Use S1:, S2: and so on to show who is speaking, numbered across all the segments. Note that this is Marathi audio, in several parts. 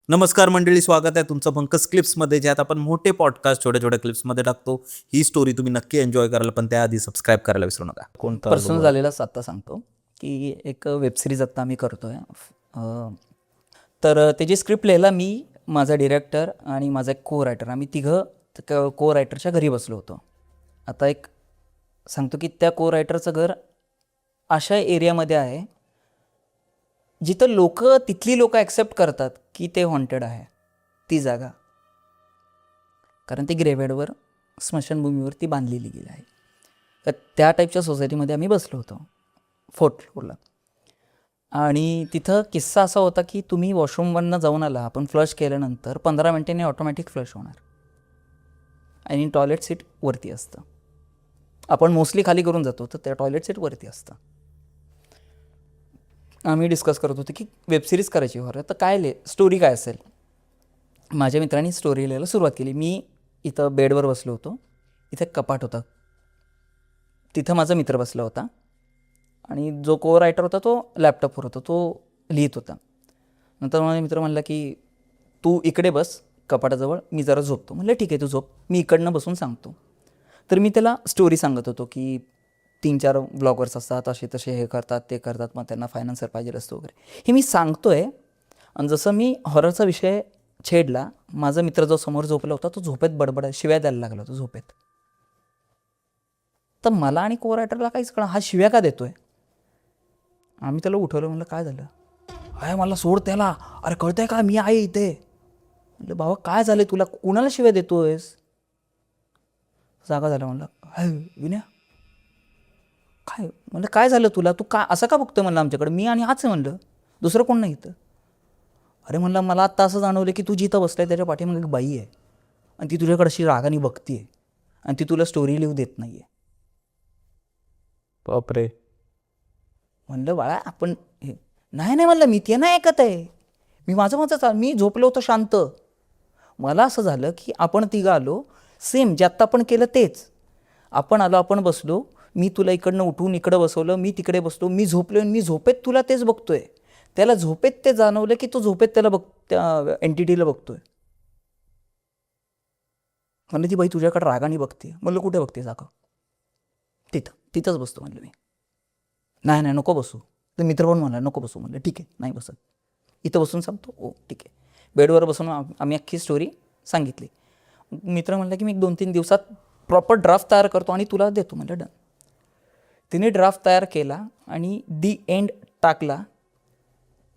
S1: नमस्कार मंडळी, स्वागत आहे तुमचं पंकज क्लिप्समध्ये, ज्यात आपण मोठे पॉडकास्ट छोट्या छोट्या क्लिप्समध्ये टाकतो. ही स्टोरी तुम्ही नक्की एन्जॉय कराल, पण त्याआधी सबस्क्राईब करायला विसरू नका. कोणता
S2: पर्सनल झालेलाच आत्ता सांगतो की एक वेबसिरीज आत्ता आम्ही करतो आहे. तर त्याची स्क्रिप्ट लिहायला मी, माझा डिरेक्टर आणि माझा एक को रायटर, आम्ही तिघं को रायटरच्या घरी बसलो होतो. आता एक सांगतो की त्या को रायटरचं घर अशा एरियामध्ये आहे जिथं तिथली लोक ॲक्सेप्ट करतात की ते हॉन्टेड आहे ती जागा, कारण ती ग्रेव्हयार्डवर, स्मशानभूमीवर ती बांधलेली गेली आहे. तर त्या टाईपच्या सोसायटीमध्ये आम्ही बसलो होतो 4th फ्लोअरला. आणि तिथं किस्सा असा होता की तुम्ही वॉशरूमवरनं जाऊन आला, आपण फ्लश केल्यानंतर 15 मिनिटांनी ऑटोमॅटिक फ्लश होणार आणि टॉयलेट सीट वरती असतं. आपण मोस्टली खाली करून जातो, तर त्या टॉयलेट सीट वरती असतं. आम्ही डिस्कस करत होतो की वेबसिरीज करायची बरं, तर काय स्टोरी काय असेल. माझ्या मित्रांनी स्टोरी लिहायला सुरुवात केली. मी इथं बेडवर बसलो होतो, इथं एक कपाट होता, तिथं माझा मित्र बसला होता आणि जो को रायटर होता तो लॅपटॉपवर होता, तो लिहित होता. नंतर माझा मित्र म्हणला की तू इकडे बस कपाटाजवळ, मी जरा झोपतो. म्हणलं ठीक आहे, तू झोप, मी इकडनं बसून सांगतो. तर मी त्याला स्टोरी सांगत होतो की 3-4 ब्लॉगर्स असतात, असे तसे हे करतात ते करतात, मग त्यांना फायनान्सर पाहिजे असतो वगैरे, हे मी सांगतो आहे. आणि जसं मी हॉररचा विषय छेडला, माझा मित्र जो समोर झोपला होता तो झोपेत बडबड शिव्या द्यायला लागला होता झोपेत. तर मला आणि को रायटरला काहीच कळलं, हा शिव्या का देतोय. आम्ही त्याला उठवलं, म्हणलं काय झालं. आहे मला सोड त्याला, अरे कळतंय का मी आहे इथे. म्हणलं बाबा काय झालं तुला, कुणाला शिव्या देतोयस. जागा झाला. म्हणलं हाय विनया काय, म्हणलं काय झालं तुला, तू का असं का बघतोय म्हणलं आमच्याकडे, मी आणि हाच आहे म्हणलं, दुसरं कोण नाही इथं. अरे म्हणलं मला आत्ता असं जाणवलं की तू जिथं बसलाय त्याच्या पाठीमागे एक बाई आहे आणि ती तुझ्याकडे अशी रागाने बघतीये आणि ती तुला स्टोरी लिहू देत नाही आहे.
S1: बापरे.
S2: म्हणलं बाळा आपण नाही म्हणलं मी ते नाही ऐकत आहे, मी माझं मी झोपलो होतो शांत. मला असं झालं की आपण तिघं आलो, सेम जे आत्ता आपण केलं तेच. आपण आलो, आपण बसलो, मी तुला इकडनं उठून इकडं बसवलं, मी तिकडे बसलो, मी झोपलो आणि मी झोपेत तुला तेच बघतोय. त्याला झोपेत ते जाणवलं की तो झोपेत त्याला त्या एंटिटीला बघतोय. म्हणलं ती बाई तुझ्याकडे रागाने बघते. म्हणलं कुठे बघते जागा. तिथंच बसतो म्हणलं मी. नाही नको बसू. तर मित्र पण म्हणला नको बसू. म्हणलं ठीक आहे नाही बसत, इथं बसून सांगतो. ओ ठीक आहे. बेडवर बसून आम्ही अख्खी स्टोरी सांगितली. मित्र म्हणला की मी 2-3 दिवसात प्रॉपर ड्राफ्ट तयार करतो आणि तुला देतो. म्हणलं डन. तिने ड्राफ्ट तयार केला आणि दी एंड टाकला.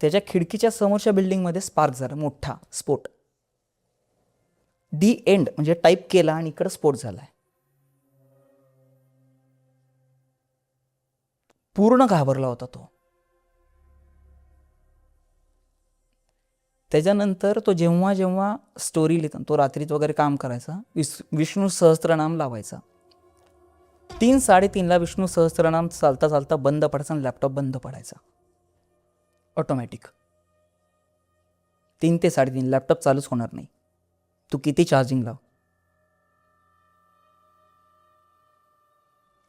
S2: त्याच्या खिडकीच्या समोरच्या बिल्डिंगमध्ये स्पार्क झाला, मोठा स्फोट. दी एंड म्हणजे टाईप केला आणि इकडं स्फोट झालाय. पूर्ण घाबरला होता तो. त्याच्यानंतर तो जेव्हा स्टोरी लिहिता, तो रात्रीत वगैरे काम करायचा, विष्णू सहस्त्रनाम लावायचा. 3-3:30ला विष्णू सहस्त्रनाम चालता बंद पडायचा आणि लॅपटॉप बंद पडायचा ऑटोमॅटिक. 3 ते 3:30 लॅपटॉप चालूच होणार नाही, तू किती चार्जिंग लाव.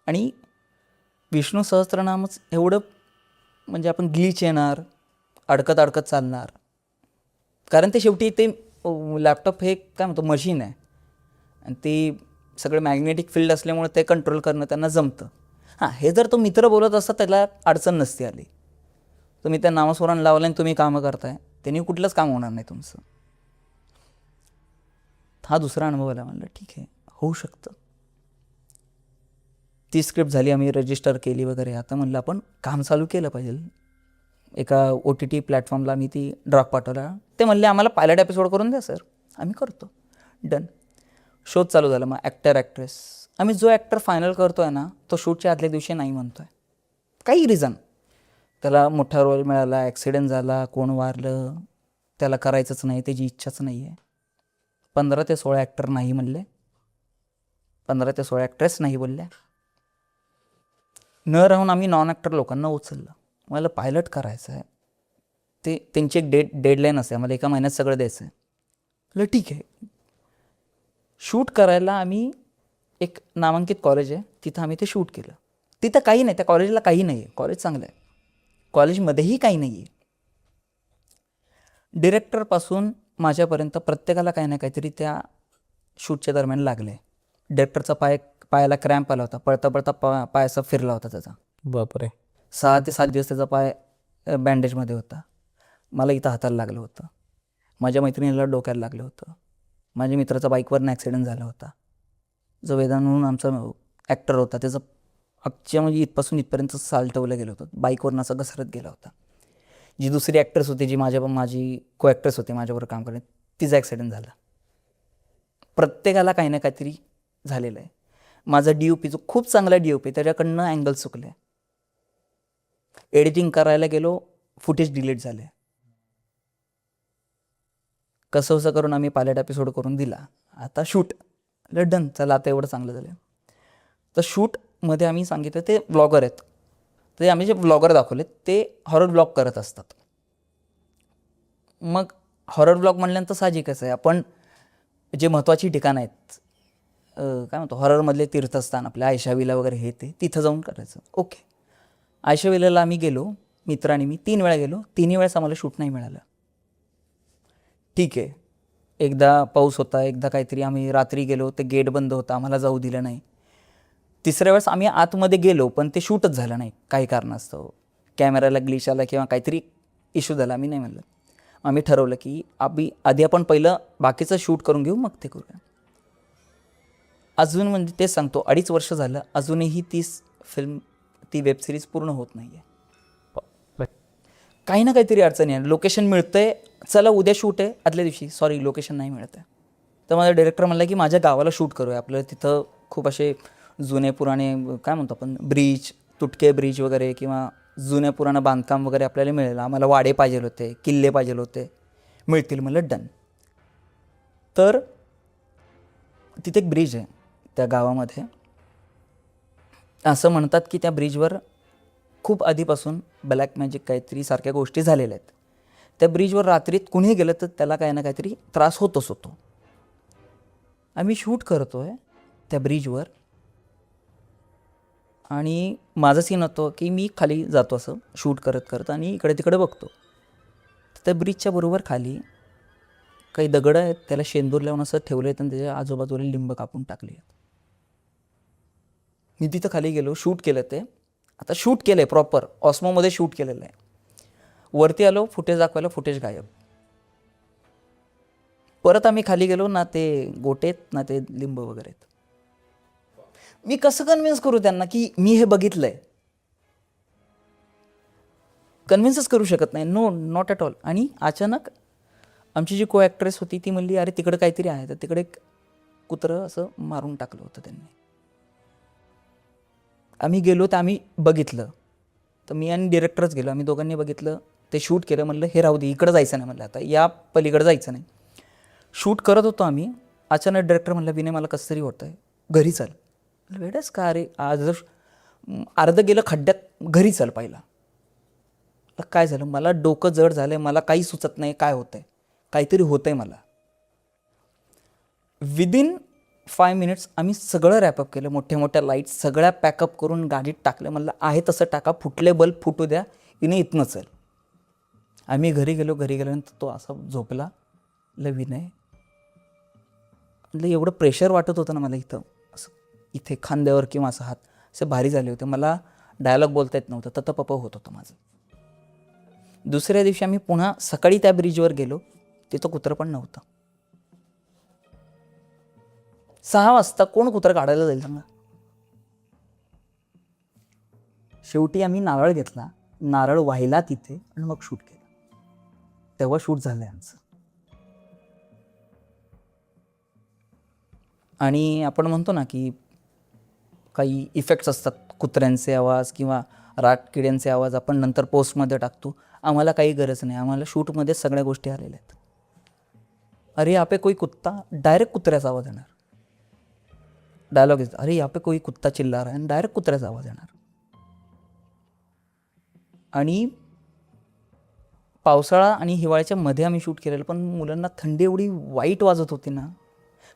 S2: आणि विष्णू सहस्त्रनामच एवढं म्हणजे आपण ग्लिच येणार, अडकत चालणार, कारण ते शेवटी ते लॅपटॉप हे काय म्हणतो मशीन आहे आणि ते सगळं मॅग्नेटिक फील्ड असल्यामुळे ते कंट्रोल करणं त्यांना जमतं. हां, हे जर तो मित्र बोलत असता त्याला अडचण नसती आली. तुम्ही त्या नामस्मरण लावलं आणि तुम्ही कामं करताय, त्यांनी कुठलंच काम होणार नाही तुमचं. हा दुसरा अनुभव आला. म्हणलं ठीक आहे, होऊ शकतं. ती स्क्रिप्ट झाली, आम्ही रजिस्टर केली वगैरे. आता म्हणलं आपण काम चालू केलं पाहिजे. एका OTT प्लॅटफॉर्मला मी ती ड्राफ्ट पाठवला. ते म्हणले आम्हाला पायलट एपिसोड करून द्या सर, आम्ही करतो. डन. शोध चालू झाला. मग ॲक्टर ॲक्ट्रेस, आम्ही जो ॲक्टर फायनल करतो आहे ना, तो शूटच्या आदल्या दिवशी नाही म्हणतो आहे. काही रिझन, त्याला मोठा रोल मिळाला, ॲक्सिडेंट झाला, कोण वारलं, त्याला करायचंच नाही, त्याची इच्छाच नाही आहे. 15 ते 16 ॲक्टर नाही म्हणले, 15 ते 16 ॲक्ट्रेस नाही बोलल्या. न राहून आम्ही नॉन ॲक्टर लोकांना उचललं. मला पायलट करायचं आहे, ते त्यांची एक डेडलाईन असते, आम्हाला 1 महिन्यात सगळं द्यायचं आहे. म्हटलं ठीक आहे. शूट करायला आम्ही एक नामांकित कॉलेज आहे, तिथं आम्ही ते शूट केलं. तिथं काही नाही, त्या कॉलेजला काही नाही आहे, कॉलेज चांगलं आहे, कॉलेजमध्येही काही नाही आहे. डिरेक्टरपासून माझ्यापर्यंत प्रत्येकाला काही ना काहीतरी त्या शूटच्या दरम्यान लागले. डायरेक्टरचा पायाला क्रॅम्प आला होता, पळता पळता पाय असा फिरला होता त्याचा.
S1: बापरे.
S2: 6 ते 7 दिवस त्याचा पाय बँडेजमध्ये होता. मला इथं हाताला लागलं होतं, माझ्या मैत्रिणीला डोक्याला लागलं होतं, माझ्या मित्राचा बाईकवरनं ॲक्सिडेंट झाला होता. जो वेदांत म्हणून आमचा ॲक्टर होता, त्याचं अक्षय म्हणजे इथपासून इथपर्यंत सालटवलं गेलं होतं, बाईकवरनं असं घसरत गेला होता. जी दुसरी ॲक्ट्रेस होती, जी माझी को ॲक्ट्रेस होती माझ्याबरोबर काम करणे, तिचा ॲक्सिडेंट झाला. प्रत्येकाला काही ना काहीतरी झालेलं आहे. माझा DOP जो खूप चांगला DOP, त्याच्याकडनं अँगल चुकले. एडिटिंग करायला गेलो, फुटेज डिलीट झाले. कसं करून आम्ही पायलट एपिसोड करून दिला. आता शूट डन, चला आता एवढं चांगलं झालं. तर शूटमध्ये आम्ही सांगितलं ते ब्लॉगर आहेत, ते आम्ही जे ब्लॉगर दाखवले ते हॉरर ब्लॉग करत असतात. मग हॉरर ब्लॉग म्हणल्यानंतर साहजिकच आहे, आपण जे महत्त्वाची ठिकाणं आहेत, काय म्हणतो हॉररमधले तीर्थस्थान आपल्या आयशाविला वगैरे हे ते तिथं जाऊन करायचं. ओके, आयशाविलाला आम्ही गेलो, मित्र आणि मी 3 वेळा गेलो, 3ही वेळेस आम्हाला शूट नाही मिळालं. ठीक आहे, एकदा पाऊस होता, एकदा काहीतरी आम्ही रात्री गेलो, ते गेट बंद होता, आम्हाला जाऊ दिलं नाही. तिसऱ्या वेळेस आम्ही आतमध्ये गेलो, पण ते शूटच झालं नाही काही कारणास्तव, कॅमेराला ग्लिच आला किंवा काहीतरी इश्यू झाला, आम्ही नाही म्हणलं. आम्ही ठरवलं की आधी आपण पहिलं बाकीचं शूट करून घेऊ, मग ते करूया. अजून म्हणजे तेच सांगतो, 2.5 वर्ष झालं, अजूनही ती वेब सिरीज पूर्ण होत नाही आहे. काही ना काहीतरी अडचणी आहे. लोकेशन मिळतंय, चला उद्या शूट आहे, आदल्या दिवशी लोकेशन नाही मिळत आहे. तर माझा डायरेक्टर म्हणला की माझ्या गावाला शूट करूया, आपल्याला तिथं खूप असे जुने पुराणे काय म्हणतो आपण ब्रिज, तुटके ब्रिज वगैरे किंवा जुन्या पुराणं बांधकाम वगैरे आपल्याला मिळेल. आम्हाला वाडे पाहिजे होते, किल्ले पाहिजे होते, मिळतील. म्हणलं डन. तर तिथे एक ब्रिज आहे त्या गावामध्ये, असं म्हणतात की त्या ब्रिजवर खूप आधीपासून ब्लॅक मॅजिक काहीतरी सारख्या गोष्टी झालेल्या आहेत. त्या ब्रिजवर रात्रीत कुणीही गेलं तर त्याला काही ना काहीतरी त्रास होतोच होतो. आम्ही शूट करतो आहे त्या ब्रिजवर, आणि माझं सीन होतं की मी खाली जातो असं शूट करत करत आणि इकडे तिकडे बघतो. त्या ब्रिजच्या बरोबर खाली काही दगडं आहेत, त्याला शेंदूर लावून असं ठेवलं आहेत आणि त्याच्या आजूबाजूला लिंब कापून टाकली आहेत. मी तिथं खाली गेलो, शूट केलं ते. आता शूट केलं आहे प्रॉपर ऑस्मोमध्ये शूट केलेलं आहे. वरती आलो, फुटेज दाखवायला, फुटेज गायब. परत आम्ही खाली गेलो, ना ते गोटेत ना ते लिंब वगैरे आहेत. मी कसं कन्व्हिन्स करू त्यांना की मी हे बघितलंय? कन्व्हिन्सच करू शकत नाही. No, not at all. आणि अचानक आमची जी को ॲक्ट्रेस होती ती म्हणली, अरे तिकडं काहीतरी आहे. तर तिकडे एक कुत्रं असं मारून टाकलं होतं त्यांनी. आम्ही गेलो तर आम्ही बघितलं, तर मी आणि डिरेक्टरच गेलो, आम्ही दोघांनी बघितलं, ते शूट केलं. म्हणलं हे राहू दे, इकडं जायचं नाही. म्हणलं आता या पलीकडं जायचं नाही. शूट करत होतो आम्ही, अचानक डायरेक्टर म्हणलं, विनय मला कसं तरी होतं आहे, घरी चल. वेळेस का अरे, आज अर्धं गेलं खड्ड्यात, घरी चल पहिला. काय झालं, मला डोकं जड झालं आहे, मला काही सुचत नाही काय होतं आहे, काहीतरी होतं आहे मला. विदिन 5 मिनिट्स आम्ही सगळं रॅपअप केलं, मोठ्या मोठ्या लाईट्स सगळ्या पॅकअप करून गाडीत टाकलं. म्हणलं आहे तसं टाका, फुटले बल्ब फुटू द्या, विनय इथनं चल. आम्ही घरी गेल्यानंतर तो असा झोपला. विनय म्हटलं, एवढं प्रेशर वाटत होतं ना मला इथं, असं इथे खांद्यावर किंवा असं हात असे भारी झाले होते. मला डायलॉग बोलता येत नव्हतं, ततपप होत होतं माझं. दुसऱ्या दिवशी आम्ही पुन्हा सकाळी त्या ब्रिजवर गेलो, तिथं कुत्रं पण नव्हतं. 6 वाजता कोण कुत्रं काढायला जाईल सांगा? शेवटी आम्ही नारळ घेतला, नारळ वाहिला तिथे आणि मग शूट केलं. तेव्हा शूट झालं आमचं. आणि आपण म्हणतो ना की काही इफेक्ट्स असतात, कुत्र्यांचे आवाज किंवा रातकिड्यांचे आवाज आपण नंतर पोस्टमध्ये टाकतो. आम्हाला काही गरज नाही, आम्हाला शूटमध्ये सगळ्या गोष्टी आलेल्या आहेत. अरे यहाँ पे कोई कुत्ता, डायरेक्ट कुत्र्याचा आवाज येणार. डायलॉग येतो, अरे यहाँ पे कोई कुत्ता चिल्ला रहा है, आणि डायरेक्ट कुत्र्याचा आवाज येणार. आणि पावसाळा आणि हिवाळ्याच्या मध्ये आम्ही शूट केलेलं, पण मुलांना थंडी एवढी वाईट वाजत होती ना.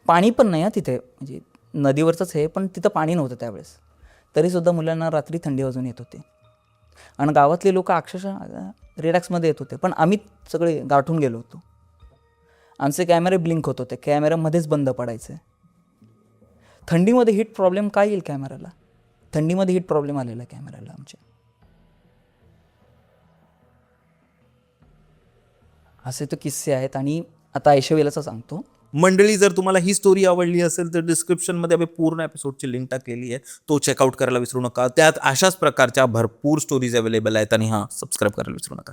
S2: पाणी पण नाही तिथे, म्हणजे नदीवरचंच हे, पण तिथं पाणी नव्हतं त्यावेळेस. तरीसुद्धा मुलांना रात्री थंडी वाजून येत होती. आणि गावातले लोक अक्षरशः रिलॅक्समध्ये येत होते, पण आम्ही सगळे गाठून गेलो होतो. आमचे कॅमेरे ब्लिंक होत होते, कॅमेऱ्यामध्येच बंद पडायचे. थंडीमध्ये हीट प्रॉब्लेम काय येईल कॅमेऱ्याला? थंडीमध्ये हीट प्रॉब्लेम आलेला कॅमेऱ्याला आमच्या. असे तो किस्से आहेत. आणि आता ऐशवेलाचा सांगतो.
S1: मंडळी, जर तुम्हाला ही स्टोरी आवडली असेल तर डिस्क्रिप्शनमध्ये आम्ही पूर्ण एपिसोडची लिंक टाकलेली आहे, तो चेकआउट करायला विसरू नका. त्यात अशाच प्रकारच्या भरपूर स्टोरीज अवेलेबल आहेत. आणि हां, सबस्क्राईब करायला विसरू नका.